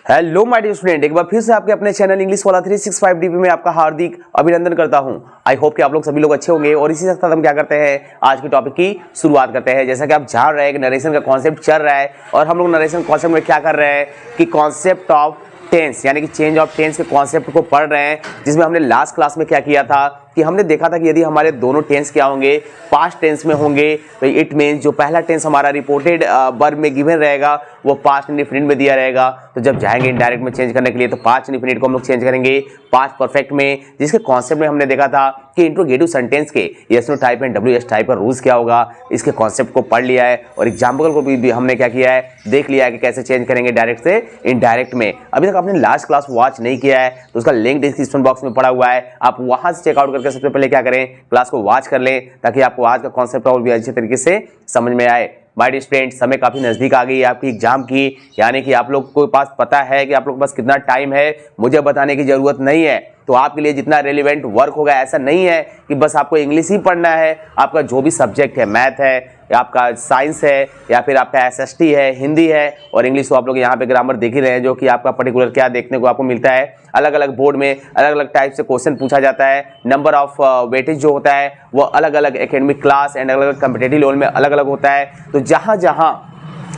Hello my dear student, एक बार फिर से आपके अपने चैनल इंग्लिश वाला 365 डीपी में आपका हार्दिक अभिनंदन करता हूं। आई होप कि आप लोग सभी लोग अच्छे होंगे और इसी के साथ हम क्या करते हैं, आज के टॉपिक की शुरुआत करते हैं। जैसा कि आप जान रहे हैं कि नरेशन का कॉन्सेप्ट चल रहा है और हम लोग नरेशन कॉन्सेप्ट में क्या कर रहे हैं कि कॉन्सेप्ट ऑफ टेंस यानी कि चेंज ऑफ टेंस के कॉन्सेप्ट को पढ़ रहे हैं, जिसमें हमने लास्ट क्लास में क्या किया था कि हमने देखा था कि यदि हमारे दोनों टेंस क्या होंगे, पास्ट टेंस में होंगे, तो इट मीन्स जो पहला टेंस हमारा रिपोर्टेड वर्ब में गिवन रहेगा वो पास्ट इंडेफिनिट में दिया रहेगा। तो जब जाएंगे इनडायरेक्ट में चेंज करने के लिए तो पास्ट इंडेफिनिट को हम लोग चेंज करेंगे पास्ट परफेक्ट में, जिसके कॉन्सेप्ट में हमने देखा था कि इंट्रोगेटिव सेंटेंस के yes no type and W S type का रूल्स क्या होगा, इसके कॉन्सेप्ट को पढ़ लिया है और एग्जाम्पल को भी हमने क्या किया है, देख लिया है कि कैसे चेंज करेंगे डायरेक्ट से इनडायरेक्ट में। अभी तक आपने लास्ट क्लास वॉच नहीं किया है तो उसका लिंक डिस्क्रिप्शन बॉक्स में पड़ा हुआ है, आप वहां से चेकआउट करके सबसे पहले क्या करें, क्लास को वॉच कर लें ताकि आपको आज का कॉन्सेप्ट और भी अच्छे तरीके से समझ में आए। माय डियर स्टूडेंट, समय काफी नजदीक आ गई है आपकी एग्जाम की, यानी कि आप लोग को पास पता है कि आप लोग के पास कितना टाइम है, मुझे बताने की जरूरत नहीं है। तो आपके लिए जितना रेलिवेंट वर्क होगा, ऐसा नहीं है कि बस आपको इंग्लिश ही पढ़ना है, आपका जो भी सब्जेक्ट है, मैथ है या आपका साइंस है या फिर आपका एसएसटी है, हिंदी है और इंग्लिश, तो आप लोग यहाँ पे ग्रामर देख ही रहे हैं, जो कि आपका पर्टिकुलर क्या देखने को आपको मिलता है, अलग अलग बोर्ड में अलग अलग टाइप से क्वेश्चन पूछा जाता है। नंबर ऑफ वेटेज जो होता है वो अलग अलग एकेडमिक क्लास एंड अलग अलग कॉम्पिटिटिव लेवल में अलग अलग होता है। तो जहाँ जहाँ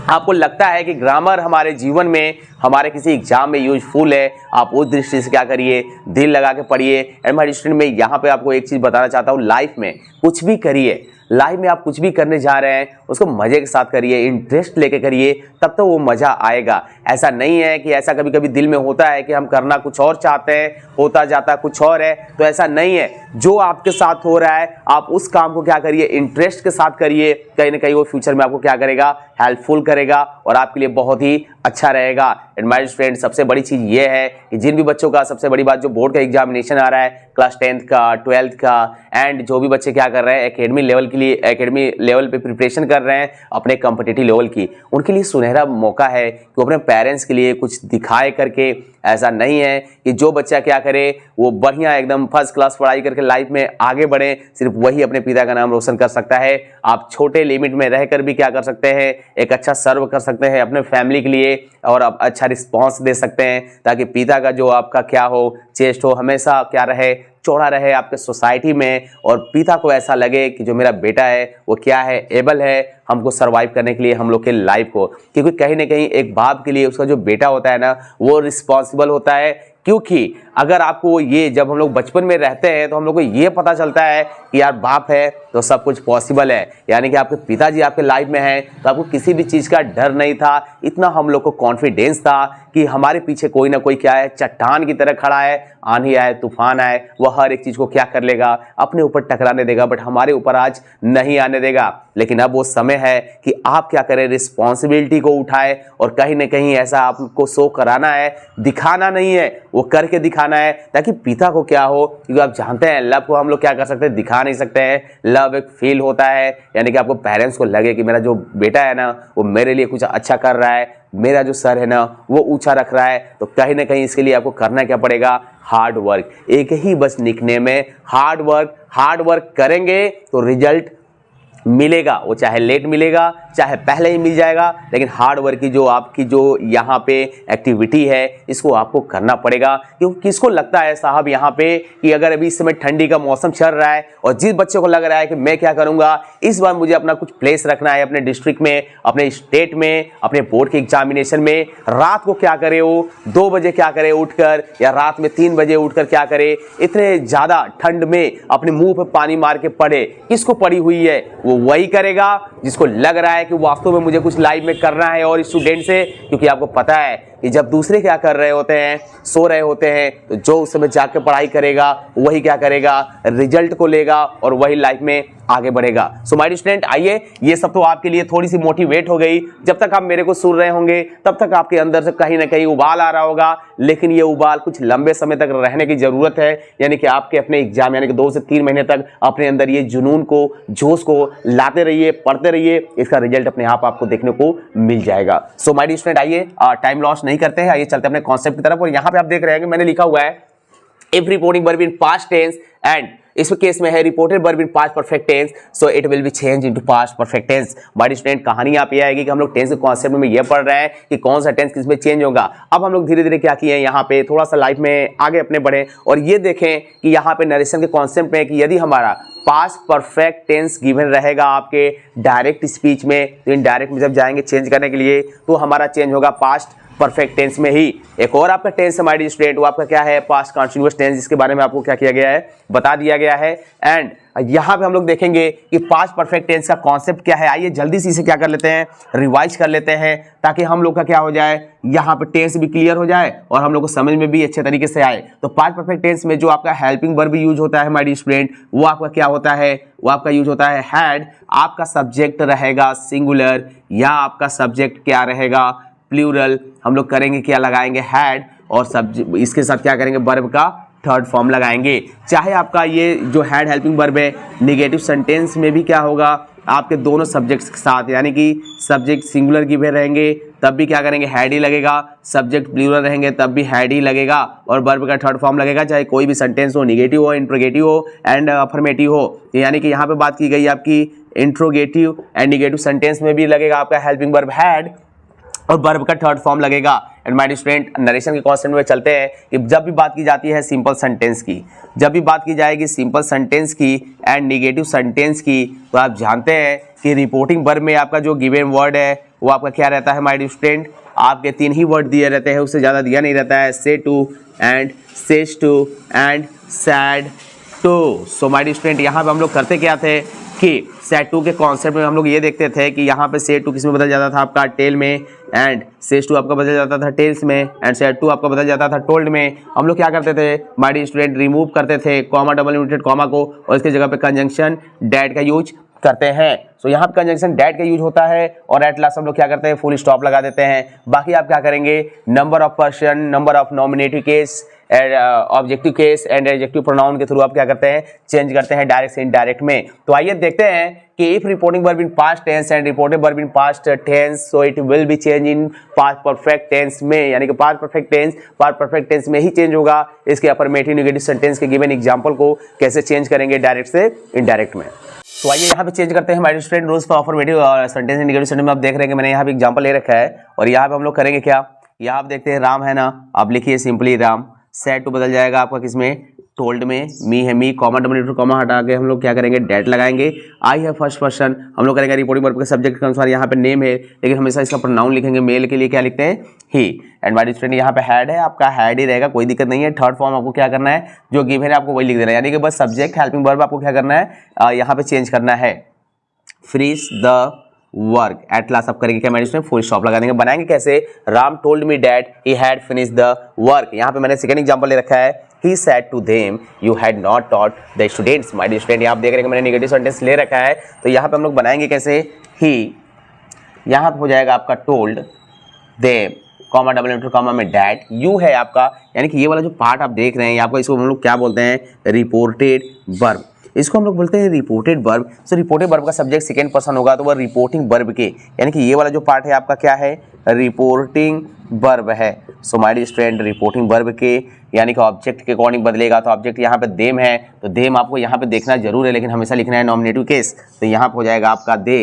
आपको लगता है कि ग्रामर हमारे जीवन में, हमारे किसी एग्जाम में यूजफुल है, आप उस दृष्टि से क्या करिए, दिल लगा के पढ़िए। एंड माय स्टूडेंट, मैं यहाँ पे आपको एक चीज बताना चाहता हूँ, लाइफ में कुछ भी करिए, लाइफ में आप कुछ भी करने जा रहे हैं उसको मजे के साथ करिए, इंटरेस्ट लेके करिए, तब तो वो मजा आएगा। ऐसा नहीं है कि ऐसा कभी कभी दिल में होता है कि हम करना कुछ और चाहते हैं, होता जाता कुछ और है, तो ऐसा नहीं है। जो आपके साथ हो रहा है आप उस काम को क्या करिए, इंटरेस्ट के साथ करिए, कहीं ना कहीं वो फ्यूचर में आपको क्या करेगा, हेल्पफुल करेगा और आपके लिए बहुत ही अच्छा रहेगा। एंड माय फ्रेंड, सबसे बड़ी चीज ये है कि जिन भी बच्चों का, सबसे बड़ी बात, जो बोर्ड का एग्जामिनेशन आ रहा है, क्लास 10th का, 12th का, एंड जो भी बच्चे क्या कर रहे हैं, एकेडमी लेवल के लिए, एकेडमी लेवल पे प्रिपरेशन कर रहे हैं अपने कॉम्पिटिटिव लेवल की, उनके लिए सुनहरा मौका है कि वो अपने पेरेंट्स के लिए कुछ दिखाए करके। ऐसा नहीं है कि जो बच्चा क्या करे वो बढ़िया एकदम फर्स्ट क्लास पढ़ाई करके लाइफ में आगे बढ़े, सिर्फ वही अपने पिता का नाम रोशन कर सकता है। आप छोटे लिमिट में रहकर भी क्या कर सकते हैं, एक अच्छा सर्व कर सकते हैं अपने फैमिली के लिए और आप अच्छा रिस्पॉन्स दे सकते हैं, ताकि पिता का जो आपका क्या हो, चेस्ट हो, हमेशा क्या रहे, चौड़ा रहे आपके सोसाइटी में, और पिता को ऐसा लगे कि जो मेरा बेटा है वो क्या है, एबल है हमको सरवाइव करने के लिए हम लोग के लाइफ को। क्योंकि कहीं ना कहीं एक बाप के लिए उसका जो बेटा होता है ना, वो रिस्पॉन्सिबल होता है। क्योंकि अगर आपको ये, जब हम लोग बचपन में रहते हैं तो हम लोग को ये पता चलता है कि यार बाप है तो सब कुछ पॉसिबल है, यानी कि आपके पिताजी आपके लाइफ में हैं तो आपको किसी भी चीज़ का डर नहीं था, इतना हम लोग को कॉन्फिडेंस था कि हमारे पीछे कोई ना कोई क्या है, चट्टान की तरह खड़ा है, आंधी आए तूफान आए वह हर एक चीज़ को क्या कर लेगा, अपने ऊपर टकराने देगा, बट हमारे ऊपर आज नहीं आने देगा। लेकिन अब वो समय है कि आप क्या करें, रिस्पॉन्सिबिलिटी को उठाए और कहीं ना कहीं ऐसा आपको शो कराना है, दिखाना नहीं है, वो करके दिखाना है, ताकि पिता को क्या हो, क्योंकि आप जानते हैं लव को हम लोग क्या कर सकते हैं, दिखा नहीं सकते हैं। लव एक फील होता है, यानी कि आपको पेरेंट्स को लगे कि मेरा जो बेटा है ना वो मेरे लिए कुछ अच्छा कर रहा है, मेरा जो सर है ना वो ऊंचा रख रहा है, तो कहीं ना कहीं इसके लिए आपको करना क्या पड़ेगा, हार्ड वर्क। एक ही बस निकनेम है हार्ड वर्क। हार्ड वर्क करेंगे तो रिजल्ट मिलेगा, वो चाहे लेट मिलेगा चाहे पहले ही मिल जाएगा, लेकिन हार्ड वर्क की जो आपकी जो यहाँ पे एक्टिविटी है इसको आपको करना पड़ेगा। क्योंकि किसको लगता है साहब यहाँ पे कि अगर अभी इस समय ठंडी का मौसम चल रहा है और जिस बच्चे को लग रहा है कि मैं क्या करूँगा, इस बार मुझे अपना कुछ प्लेस रखना है अपने डिस्ट्रिक्ट में, अपने स्टेट में, अपने बोर्ड के एग्जामिनेशन में, रात को क्या करे, वो 2 बजे क्या करे उठकर, या रात में 3 बजे उठकर क्या करे, इतने ज़्यादा ठंड में अपने मुंह पे पानी मार के पढ़े, किसको पड़ी हुई है, वो वही करेगा जिसको लग रहा है कि वास्तव में मुझे कुछ लाइफ में करना है और स्टूडेंट से। क्योंकि आपको पता है कि जब दूसरे क्या कर रहे होते हैं, सो रहे होते हैं, तो जो उस समय जाकर पढ़ाई करेगा वही क्या करेगा, रिजल्ट को लेगा और वही लाइफ में आगे बढ़ेगा। सो माय स्टूडेंट, आइए, ये सब तो आपके लिए थोड़ी सी मोटिवेट हो गई। जब तक आप मेरे को सुन रहे होंगे तब तक आपके अंदर से कहीं ना कहीं उबाल आ रहा होगा, लेकिन ये उबाल कुछ लंबे समय तक रहने की जरूरत है, यानी कि आपके अपने एग्जाम, यानी कि 2 से 3 महीने तक अपने अंदर ये जुनून को, जोश को लाते रहिए, पढ़ते रहिए, इसका रिजल्ट अपने आप आपको देखने को मिल जाएगा। सो माय स्टूडेंट, आइए, टाइम लॉस नहीं करते हैं, आइए चलते हैं अपने कॉन्सेप्ट की तरफ। और यहाँ पे आप देख रहे हैं कि मैंने लिखा हुआ है if reporting verb in past tense and इस केस में है reported verb in past perfect tense, so it will be change into past perfect tense. My student, कहानी यहाँ पे आएगी कि हम लोग टेंस के कॉन्सेप्ट में ये पढ़ रहे हैं कि कौन सा टेंस किस में चेंज होगा। अब हम लोग धीरे धीरे क्या किए हैं, यहाँ पे थोड़ा सा लाइफ में आगे अपने बढ़े और ये देखें कि यहाँ पे नरेशन के कॉन्सेप्ट में कि यदि हमारा पास्ट परफेक्ट टेंस गिवन रहेगा आपके डायरेक्ट स्पीच में, तो इनडायरेक्ट में जब जाएंगे चेंज करने के लिए तो हमारा चेंज होगा पास्ट परफेक्ट टेंस में ही। एक और आपका टेंस है माय डियर स्टूडेंट, वो आपका क्या है, पास्ट कंटीन्यूअस टेंस, जिसके बारे में आपको क्या किया गया है, बता दिया गया है। एंड यहां पे हम लोग देखेंगे कि पास्ट परफेक्ट टेंस का कॉन्सेप्ट क्या है। आइए जल्दी से इसे क्या कर लेते हैं, रिवाइज कर लेते हैं, ताकि हम लोग का क्या हो जाए, यहाँ पे टेंस भी क्लियर हो जाए और हम लोग को समझ में भी अच्छे तरीके से आए। तो पास्ट परफेक्ट टेंस में जो आपका हेल्पिंग वर्ब यूज होता है माय डियर स्टूडेंट, वो आपका क्या होता है, वो आपका यूज होता है हैड। आपका सब्जेक्ट रहेगा सिंगुलर या आपका सब्जेक्ट क्या रहेगा, प्लूरल। हम लोग करेंगे क्या, लगाएंगे हैड और सब्जेक्ट, इसके साथ क्या करेंगे, वर्ब का थर्ड फॉर्म लगाएंगे। चाहे आपका ये जो हैड हेल्पिंग वर्ब है निगेटिव सेंटेंस में भी क्या होगा, आपके दोनों सब्जेक्ट्स के साथ, यानी कि सब्जेक्ट सिंगुलर गिवे रहेंगे तब भी क्या करेंगे, हैड ही लगेगा, सब्जेक्ट प्लूरल रहेंगे तब भी हैड ही लगेगा और वर्ब का थर्ड फॉर्म लगेगा, चाहे कोई भी सेंटेंस हो, निगेटिव हो, इंट्रोगेटिव हो एंड अफर्मेटिव हो। यानी कि यहाँ पे बात की गई आपकी इंट्रोगेटिव एंड निगेटिव सेंटेंस में भी लगेगा आपका हेल्पिंग वर्ब हैड और वर्ब का थर्ड फॉर्म लगेगा। एंड माय स्टूडेंट, नरेशन के कॉन्सेप्ट में चलते हैं कि जब भी बात की जाती है सिंपल सेंटेंस की, जब भी बात की जाएगी सिंपल सेंटेंस की एंड नेगेटिव सेंटेंस की, तो आप जानते हैं कि रिपोर्टिंग वर्ब में आपका जो गिवन वर्ड है वो आपका क्या रहता है माय स्टूडेंट, आपके 3 ही वर्ड दिए रहते हैं, उससे ज़्यादा दिया नहीं रहता है, say to and says to and said to. So my student, यहाँ पे हम लोग करते क्या थे कि सेड टू के कॉन्सेप्ट में हम लोग ये देखते थे कि यहाँ पे सेड टू किस में बदल जाता था, आपका टेल में, एंड सेज टू आपका बदल जाता था टेल्स में, एंड सेड टू आपका बदल जाता था टोल्ड में। हम लोग क्या करते थे माय डियर स्टूडेंट, रिमूव करते थे कॉमा, डबल इन्वर्टेड कॉमा को और इसके जगह पे कंजंक्शन डैट का यूज करते हैं। सो यहाँ पे कंजंक्शन डैट का यूज होता है और एट लास्ट हम लोग क्या करते हैं, फुल स्टॉप लगा देते हैं। बाकी आप क्या करेंगे, number of person, number of nominative case, objective case and adjective pronoun के थ्रू आप क्या करते हैं, चेंज करते हैं डायरेक्ट से इनडायरेक्ट में। तो आइए देखते हैं कि if reporting verb in past tense and reported verb in past tense, so it will be change in past perfect tense में, यानी कि पास्ट परफेक्ट टेंस में ही चेंज होगा। इसके अफर्मेटिव नेगेटिव सेंटेंस के गिवन एग्जांपल को कैसे चेंज करेंगे डायरेक्ट से इनडायरेक्ट में। तो आइए यहाँ पे चेंज करते हैं my student, rules for affirmative sentence and negative sentence में आप देख रहे हैं कि मैंने यहाँ पे एग्जांपल ले रखा है और यहाँ पे हम लोग करेंगे क्या, यहाँ आप देखते हैं राम है ना, आप लिखिए सिंपली राम, सेड टू बदल जाएगा आपका किसमें, टोल्ड में, मी है मी, कॉमा डबल कॉमा हटा के हम लोग क्या करेंगे, डेट लगाएंगे। आई है फर्स्ट पर्सन, हम लोग करेंगे रिपोर्टिंग वर्ब के सब्जेक्ट के अनुसार, यहाँ पे नेम है लेकिन हमेशा इसका प्रोनाउन लिखेंगे, मेल के लिए क्या लिखते हैं, ही। एंड माय स्टूडेंट, यहाँ पे हैड है, आपका हैड ही रहेगा, कोई दिक्कत नहीं है। थर्ड फॉर्म आपको क्या करना है, जो गिवन है आपको वही लिख देना है, यानी कि बस सब्जेक्ट हेल्पिंग वर्ब आपको क्या करना है, यहाँ पे चेंज करना है, finish the work. At last आप करेंगे क्या माय स्टूडेंट, फुल स्टॉप लगा देंगे। बनाएंगे कैसे, Ram told me that he had finish the work. यहाँ पे मैंने सेकंड एग्जांपल ले रखा है, he said to them you had not taught the students। My dear student, यहाँ आप देख रहे हैं मैंने नेगेटिव सेंटेंस ले रखा है, तो यहाँ पे हम लोग बनाएंगे कैसे, he, यहाँ पे हो जाएगा आपका told them, comma double into comma में डैट, यू है आपका, यानी कि ये वाला जो पार्ट आप देख रहे हैं आपको, इसको हम लोग क्या बोलते हैं, रिपोर्टेड वर्ब। इसको हम लोग बोलते हैं रिपोर्टेड वर्ब। सो रिपोर्टेड वर्ब का सब्जेक्ट सेकंड पर्सन होगा तो वह रिपोर्टिंग वर्ब के, यानी कि ये वाला जो पार्ट है आपका क्या है, रिपोर्टिंग वर्ब है। So my dear student, reporting verb के यानी कि ऑब्जेक्ट के अकॉर्डिंग बदलेगा, तो ऑब्जेक्ट यहाँ पे देम है तो देम आपको यहाँ पे देखना जरूर है, लेकिन हमेशा लिखना है नॉमिनेटिव केस, तो यहाँ पे हो जाएगा आपका दे,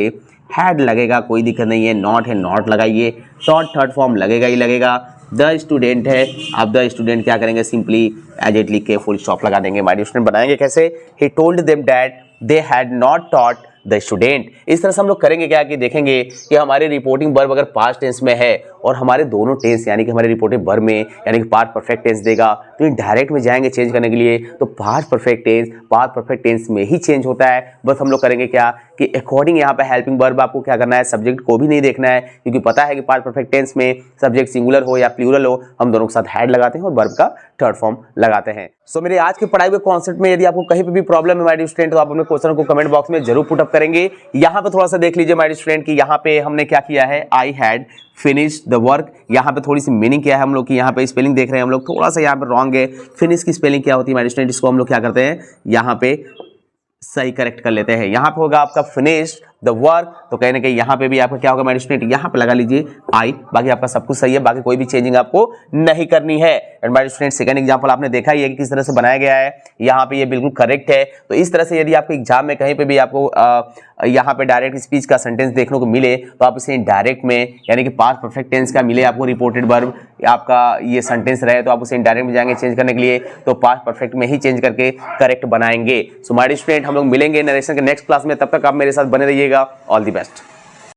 हैड लगेगा, कोई दिक्कत नहीं है, नॉट है नॉट लगाइए, शॉर्ट थर्ड फॉर्म लगेगा ही लगेगा, द स्टूडेंट है, आप द स्टूडेंट क्या करेंगे, सिंपली एज इट लिख के फुल स्टॉप लगा देंगे। माय डियर स्टूडेंट, बनाएंगे कैसे, he told them that they had not taught the student. इस तरह से हम लोग करेंगे क्या कि देखेंगे कि हमारे रिपोर्टिंग वर्ब अगर पास्ट टेंस में है और हमारे दोनों टेंस यानी कि हमारे रिपोर्टिंग वर्ब में यानी कि पास्ट परफेक्ट टेंस देगा, तो इन डायरेक्ट में जाएंगे चेंज करने के लिए, तो पास्ट परफेक्ट टेंस में ही चेंज होता है। बस हम लोग करेंगे क्या कि अकॉर्डिंग यहाँ पे हेल्पिंग वर्ब आपको क्या करना है, सब्जेक्ट को भी नहीं देखना है, क्योंकि पता है कि पास्ट परफेक्ट टेंस में सब्जेक्ट सिंगुलर हो या प्लूरल हो, हम दोनों के साथ हैड लगाते हैं और वर्ब का थर्ड फॉर्म लगाते हैं। सो मेरे आज के पढ़ाई हुए कॉन्सेप्ट में यदि आपको कहीं पे भी प्रॉब्लम है माय डियर स्टूडेंट, तो आप अपने क्वेश्चन को कमेंट बॉक्स में जरूर पुट अप करेंगे। यहाँ पे थोड़ा सा देख लीजिए माय डियर स्टूडेंट कि यहाँ पे हमने क्या किया है, I had finish the work. यहाँ पे थोड़ी सी मीनिंग क्या है हम लोग की, यहाँ पे स्पेलिंग देख रहे हैं हम लोग, थोड़ा सा यहाँ पे रॉन्ग है। फिनिश की स्पेलिंग क्या होती है माय डियर स्टूडेंट, इसको हम लोग क्या करते हैं, यहाँ पे सही करेक्ट कर लेते हैं। यहाँ पे होगा आपका फिनिश्ड द वर्क, तो कहीं ना कहीं यहाँ पे भी आपका क्या होगा माय स्टूडेंट, यहाँ पे लगा लीजिए आई, बाकी आपका सब कुछ सही है, बाकी कोई भी चेंजिंग आपको नहीं करनी है। And my student second example आपने देखा ही है कि किस तरह से बनाया गया है, यहाँ पे ये बिल्कुल करेक्ट है। तो इस तरह से यदि आपको एग्जाम में कहीं पे भी आपको यहाँ पे डायरेक्ट स्पीच का सेंटेंस देखने को मिले तो आप इसे इनडायरेक्ट में यानी कि पास्ट परफेक्ट टेंस का मिले आपको रिपोर्टेड वर्ब, आपका ये सेंटेंस रहे तो आप उसे इनडायरेक्ट में जाएंगे चेंज करने के लिए, तो पास्ट परफेक्ट में ही चेंज करके करेक्ट बनाएंगे। सो माय स्टूडेंट हम लोग मिलेंगे नरेशन के नेक्स्ट क्लास में, तब तक आप मेरे साथ बने रहिएगा। All the best.